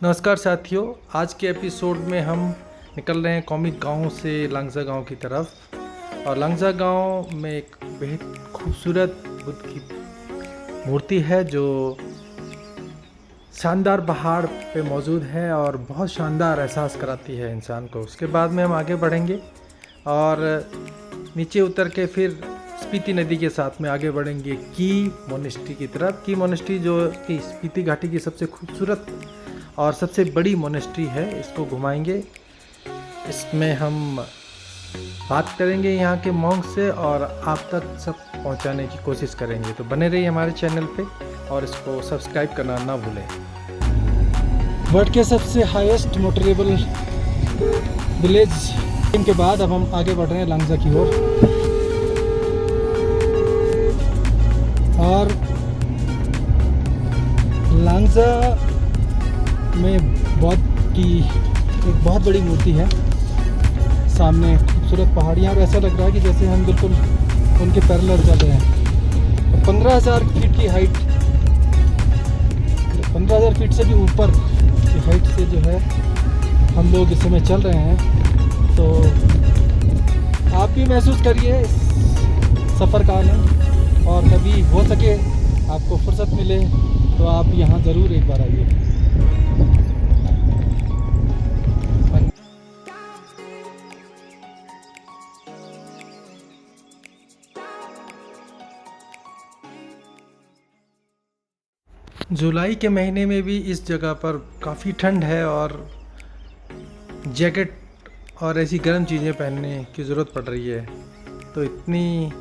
नमस्कार साथियों, आज के एपिसोड में हम निकल रहे हैं कॉमिक गांव से लांगजा गांव की तरफ। और लांगजा गांव में एक बेहद खूबसूरत बुद्ध की मूर्ति है जो शानदार पहाड़ पे मौजूद है और बहुत शानदार एहसास कराती है इंसान को। उसके बाद में हम आगे बढ़ेंगे और नीचे उतर के फिर स्पीति नदी के साथ में आगे बढ़ेंगे की मोनेस्ट्री की तरफ। की मोनेस्ट्री जो कि स्पीति घाटी की सबसे खूबसूरत और सबसे बड़ी मोनेस्ट्री है, इसको घुमाएंगे। इसमें हम बात करेंगे यहाँ के मॉन्क से और आप तक सब पहुँचाने की कोशिश करेंगे। तो बने रहिए हमारे चैनल पे और इसको सब्सक्राइब करना ना भूलें। वर्ल्ड के सबसे हाईएस्ट मोटरेबल विलेज के बाद अब हम आगे बढ़ रहे हैं लांगजा की ओर। और लांगजा में बौद्ध की एक बहुत बड़ी मूर्ति है, सामने खूबसूरत पहाड़ियाँ और ऐसा लग रहा है कि जैसे हम बिल्कुल उनके पैरेलल चल रहे हैं। 15,000 फीट की हाइट, 15,000 फीट से भी ऊपर की हाइट से जो है हम लोग इस समय चल रहे हैं। तो आप भी महसूस करिए इस सफ़र का आनंद, और कभी हो सके आपको फुर्सत मिले तो आप यहाँ ज़रूर एक बार आइए। जुलाई के महीने में भी इस जगह पर काफ़ी ठंड है और जैकेट और ऐसी गर्म चीज़ें पहनने की ज़रूरत पड़ रही है। तो इतनी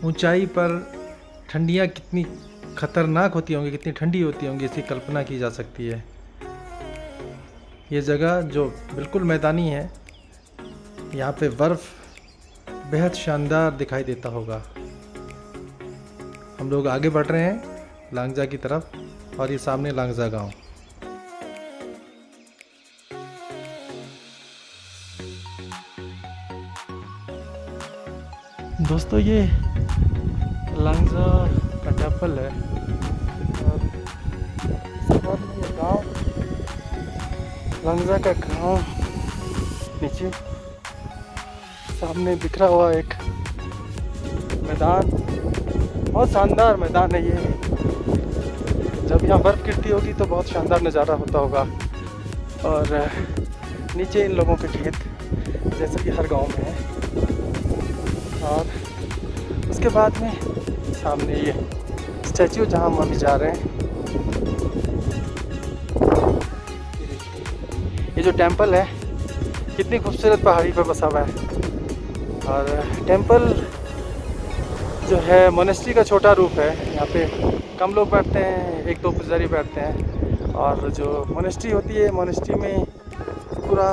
ऊंचाई पर ठंडियाँ कितनी ख़तरनाक होती होंगी, कितनी ठंडी होती होंगी, इसकी कल्पना की जा सकती है। ये जगह जो बिल्कुल मैदानी है, यहाँ पे बर्फ़ बेहद शानदार दिखाई देता होगा। हम लोग आगे बढ़ रहे हैं लांगजा की तरफ और ये सामने लांगजा गांव। दोस्तों, ये लांगजा का टेम्पल है और इसके बाद में ये गांव, लांगजा का गांव नीचे सामने बिखरा हुआ एक मैदान, बहुत शानदार मैदान है ये। जब यहाँ बर्फ़ गिरती होगी तो बहुत शानदार नज़ारा होता होगा। और नीचे इन लोगों के खेत जैसे कि हर गांव में है। और उसके बाद में सामने ये स्टैचू जहाँ हम अभी जा रहे हैं, ये जो टेम्पल है कितनी खूबसूरत पहाड़ी पर बसा हुआ है। और टेम्पल जो है मोनेस्ट्री का छोटा रूप है। यहाँ पे कम लोग बैठते हैं, 1-2 पुजारी बैठते हैं। और जो मोनेस्ट्री होती है, मोनेस्ट्री में पूरा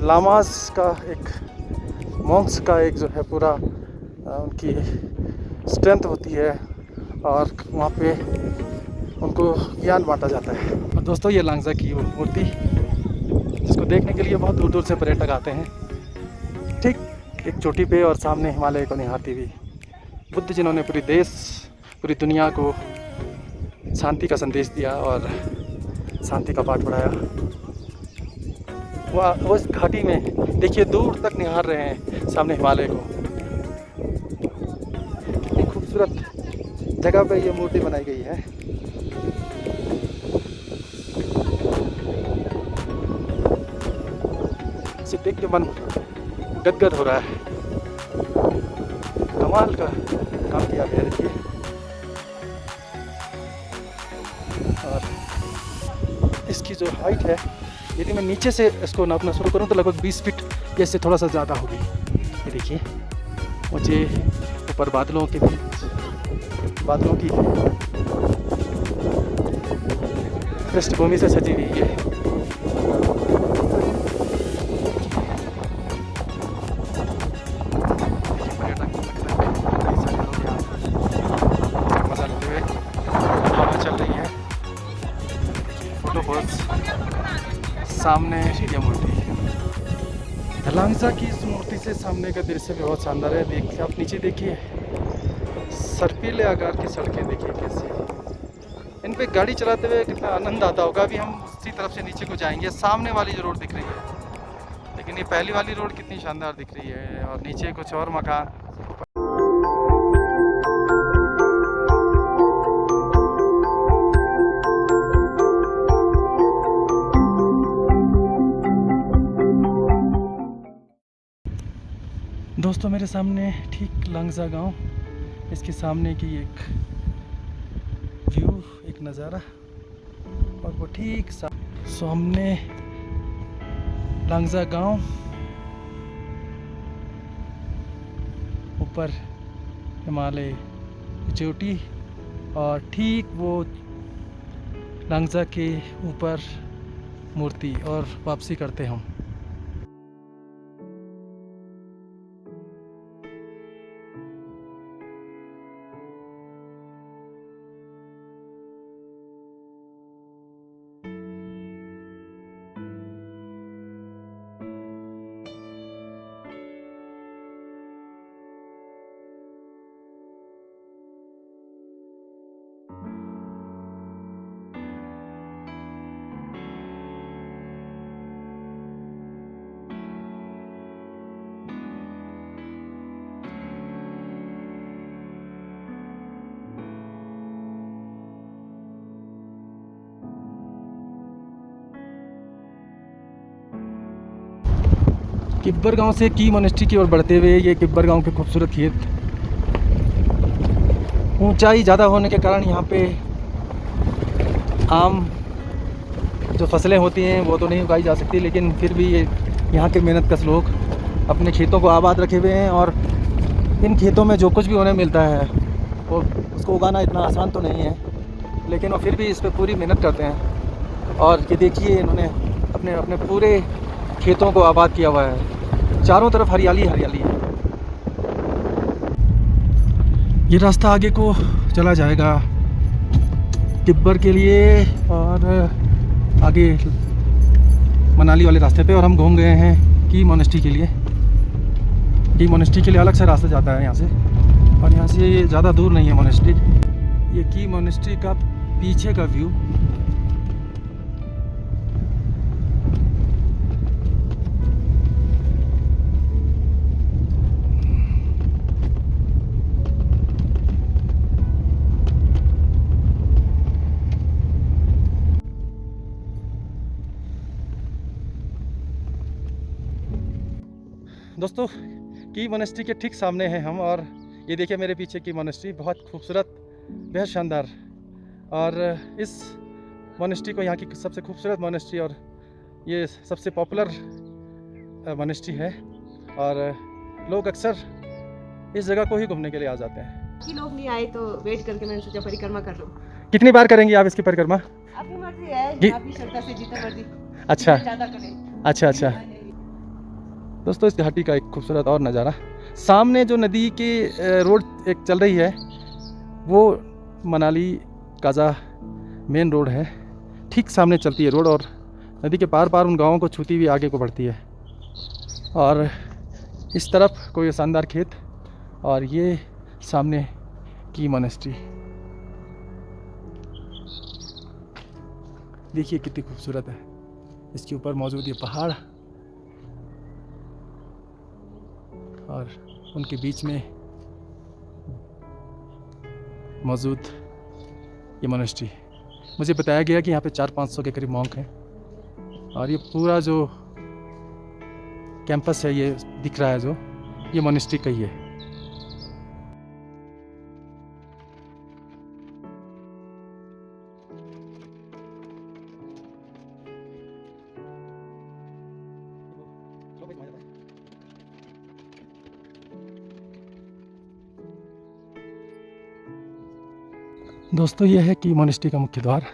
लामास का एक, मॉन्क्स का एक जो है पूरा उनकी स्ट्रेंथ होती है और वहाँ पे उनको ज्ञान बांटा जाता है। और दोस्तों, ये लांगजा की वो मूर्ति जिसको देखने के लिए बहुत दूर दूर से पर्यटक आते हैं, ठीक एक चोटी पे और सामने हिमालय को निहारती हुई बुद्ध, जिन्होंने पूरी देश, पूरी दुनिया को शांति का संदेश दिया और शांति का पाठ पढ़ाया। वह उस घाटी में देखिए, दूर तक निहार रहे हैं सामने हिमालय को। कितनी खूबसूरत जगह पे ये मूर्ति बनाई गई है। इसे देख के मन गदगद हो रहा है। कमाल का काम किया गया, देखिए। और इसकी जो हाइट है, यदि मैं नीचे से इसको नापना शुरू करूं तो लगभग 20 फीट या इससे थोड़ा सा ज़्यादा होगी। ये देखिए, मुझे ऊपर बादलों के बीच, बादलों की पृष्ठभूमि से सजी हुई है। सामने ये मूर्ति, लांगजा की इस मूर्ति से सामने का दृश्य भी बहुत शानदार है। देखिए, आप नीचे देखिए, सर्पीले आकार की सड़कें देखिए कैसी। इन पे गाड़ी चलाते हुए कितना आनंद आता होगा। अभी हम उसी तरफ से नीचे को जाएंगे, सामने वाली जो रोड दिख रही है, लेकिन ये पहली वाली रोड कितनी शानदार दिख रही है और नीचे कुछ और मकान। दोस्तों मेरे सामने ठीक लंगजा गांव, इसके सामने की एक व्यू, एक नज़ारा, और वो ठीक सामने लंगजा गांव, ऊपर हिमालय की चोटी, और ठीक वो लंगजा के ऊपर मूर्ति, और वापसी करते हम। किब्बर गांव से की मोनेस्ट्री की ओर बढ़ते हुए ये किब्बर गांव के खूबसूरत खेत, ऊंचाई ज़्यादा होने के कारण यहाँ पे आम जो फसलें होती हैं वो तो नहीं उगाई जा सकती, लेकिन फिर भी ये यहाँ के मेहनतकश लोग अपने खेतों को आबाद रखे हुए हैं, और इन खेतों में जो कुछ भी उन्हें मिलता है वो उसको उगाना इतना आसान तो नहीं है, लेकिन वो फिर भी इस पर पूरी मेहनत करते हैं। और ये देखिए इन्होंने अपने अपने पूरे खेतों को आबाद किया हुआ है, चारों तरफ हरियाली हरियाली है। ये रास्ता आगे को चला जाएगा किब्बर के लिए, और आगे मनाली वाले रास्ते पे, और हम घूम गए हैं की मोनेस्ट्री के लिए। की मोनेस्ट्री के लिए अलग से रास्ता जाता है यहाँ से, और यहाँ से ज़्यादा दूर नहीं है मोनेस्ट्री। ये की मोनेस्ट्री का पीछे का व्यू, दोस्तों की मोनेस्ट्री के ठीक सामने हैं हम, और ये देखिए मेरे पीछे की मोनेस्ट्री, बहुत खूबसूरत, बेहद शानदार। और इस मोनेस्ट्री को यहाँ की सबसे खूबसूरत मोनेस्ट्री और ये सबसे पॉपुलर मोनेस्ट्री है, और लोग अक्सर इस जगह को ही घूमने के लिए आ जाते हैं। कि लोग नहीं आए तो वेट करके मैंने सोचा परिक्रमा कर लूं। कितनी बार करेंगी आप इसकी परिक्रमा? आपकी मर्जी है, आपकी श्रद्धा से जितना मर्जी। अच्छा ज़्यादा करें। अच्छा। दोस्तों इस घाटी का एक खूबसूरत और नज़ारा, सामने जो नदी के रोड एक चल रही है वो मनाली काजा मेन रोड है, ठीक सामने चलती है रोड, और नदी के पार पार उन गांवों को छूती हुई आगे को बढ़ती है। और इस तरफ कोई शानदार खेत, और ये सामने की मोनेस्ट्री, देखिए कितनी खूबसूरत है। इसके ऊपर मौजूद ये पहाड़, और उनके बीच में मौजूद ये मोनेस्ट्री। मुझे बताया गया कि यहाँ पे 400-500 के करीब मॉन्क हैं, और ये पूरा जो कैंपस है ये दिख रहा है जो, ये मोनेस्ट्री का ही है। दोस्तों ये है कि मोनेस्ट्री का मुख्य द्वार,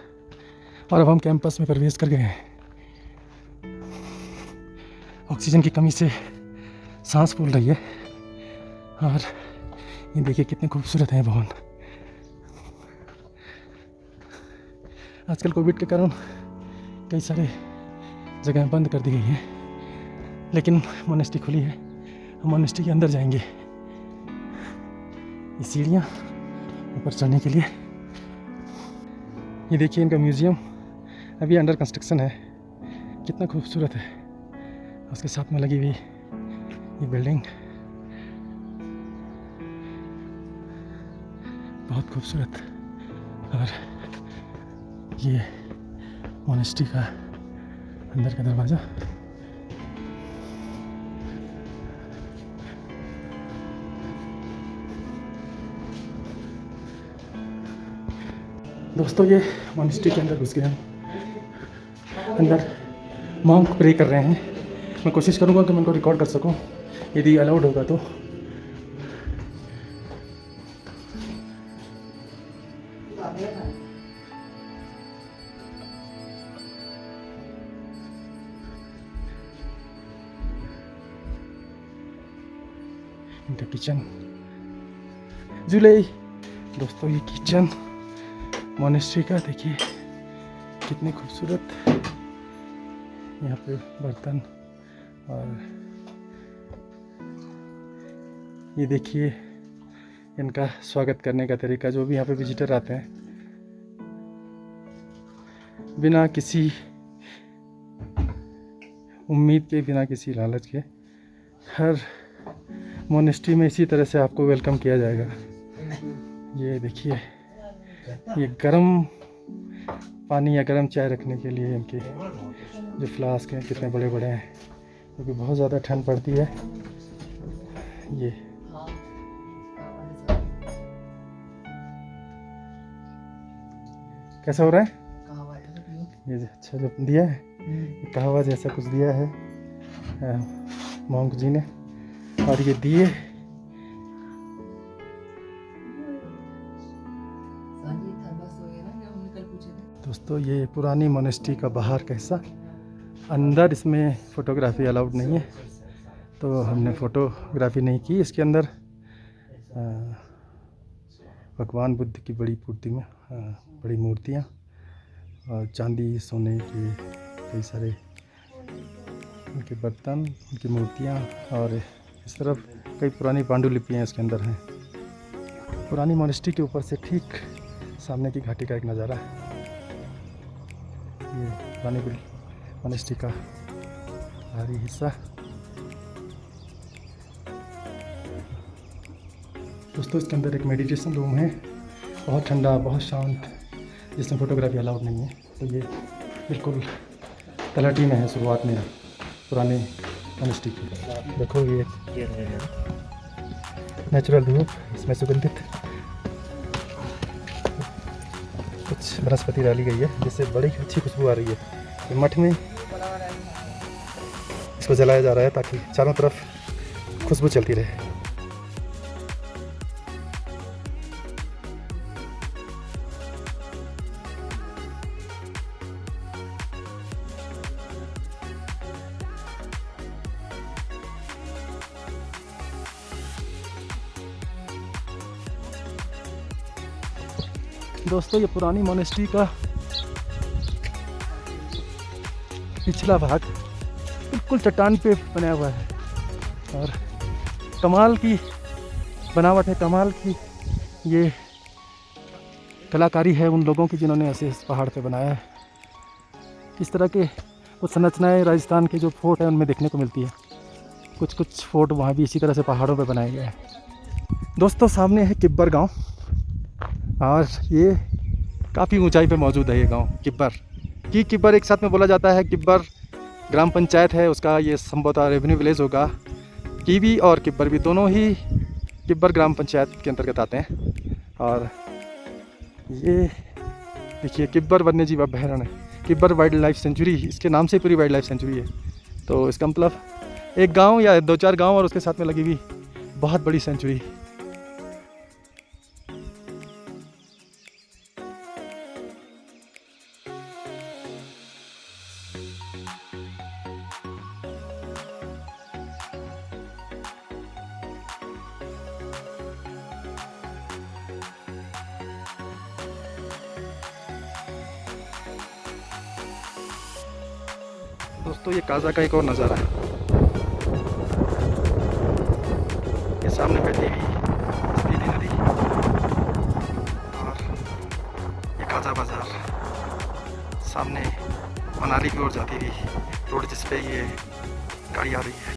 और अब हम कैंपस में प्रवेश कर गए हैं। ऑक्सीजन की कमी से सांस फूल रही है, और ये देखिए कितने खूबसूरत हैं भवन। आजकल कोविड के कारण कई सारे जगह बंद कर दी गई हैं, लेकिन मोनेस्ट्री खुली है। हम मोनेस्ट्री के अंदर जाएंगे। ये सीढ़ियाँ ऊपर चढ़ने के लिए, ये देखिए इनका म्यूज़ियम अभी अंडर कंस्ट्रक्शन है, कितना खूबसूरत है। उसके साथ में लगी हुई ये बिल्डिंग बहुत खूबसूरत। और ये मोनेस्ट्री का अंदर का दरवाज़ा। दोस्तों ये मोनेस्ट्री के अंदर घुस गए हम। अंदर मॉन्क प्रे कर रहे हैं। मैं कोशिश करूँगा कि मैं उनको रिकॉर्ड कर सकूँ, यदि अलाउड होगा तो। इनका किचन जुलाई। दोस्तों ये किचन मोनेस्ट्री का देखिए कितने खूबसूरत। यहाँ पे बर्तन, और ये देखिए इनका स्वागत करने का तरीका। जो भी यहाँ पे विजिटर आते हैं, बिना किसी उम्मीद के, बिना किसी लालच के, हर मोनेस्ट्री में इसी तरह से आपको वेलकम किया जाएगा। ये देखिए ये गर्म पानी या गर्म चाय रखने के लिए इनके जो फ्लास्क हैं कितने बड़े बड़े हैं, क्योंकि बहुत ज़्यादा ठंड पड़ती है। ये कैसा हो रहा है? ये अच्छा जो दिया है, ये कहवा जैसा कुछ दिया है मॉन्क जी ने। और ये दिए दोस्तों, ये पुरानी मोनेस्ट्री का बाहर का हिस्सा। अंदर इसमें फ़ोटोग्राफी अलाउड नहीं है, तो हमने फ़ोटोग्राफी नहीं की। इसके अंदर भगवान बुद्ध की बड़ी बड़ी मूर्तियाँ और चांदी सोने के कई सारे उनके बर्तन, उनकी मूर्तियाँ, और इस तरफ कई पुरानी पांडुलिपियाँ इसके अंदर हैं। पुरानी मोनेस्ट्री के ऊपर से ठीक सामने की घाटी का एक नज़ारा है। ये पुरानी मोनेस्ट्री का बाहरी हिस्सा। दोस्तों इसके अंदर एक मेडिटेशन रूम है, बहुत ठंडा, बहुत शांत, जिसमें फ़ोटोग्राफी अलाउड नहीं है। तो ये बिल्कुल तलहटी में है शुरुआत में पुराने मोनेस्ट्री की। देखो ये नेचुरल धूप, इसमें सुगंधित कुछ वनस्पति डाली गई है जिससे बड़ी अच्छी खुशबू आ रही है। ये मठ में इसको जलाया जा रहा है ताकि चारों तरफ खुशबू चलती रहे। दोस्तों ये पुरानी मोनेस्ट्री का पिछला भाग बिल्कुल चट्टान पे बना हुआ है, और कमाल की बनावट है, कमाल की ये कलाकारी है उन लोगों की जिन्होंने ऐसे इस पहाड़ पे बनाया है। इस तरह के कुछ संरचनाएं राजस्थान के जो फोर्ट है उनमें देखने को मिलती है। कुछ फोर्ट वहाँ भी इसी तरह से पहाड़ों पे बनाए गए हैं। दोस्तों सामने है किब्बर गांव, और ये काफ़ी ऊंचाई पे मौजूद है ये गांव किब्बर एक साथ में बोला जाता है। किब्बर ग्राम पंचायत है उसका, ये संभवतः रेवेन्यू विलेज होगा। कीवी और किब्बर भी दोनों ही किब्बर ग्राम पंचायत के अंतर्गत आते हैं। और ये देखिए किब्बर वन्यजीव अभयारण्य, किब्बर वाइल्ड लाइफ सेंचुरी, इसके नाम से पूरी वाइल्ड लाइफ सेंचुरी है। तो इसका मतलब एक गाँव या 2-4 गाँव और उसके साथ में लगी हुई बहुत बड़ी सेंचुरी। दोस्तों ये काजा का एक और नज़ारा है। ये सामने बहती हुई स्पीति नदी और ये काजा बाजार। सामने मनाली की ओर जाती हुई रोड जिस पे ये गाड़ी आ रही है।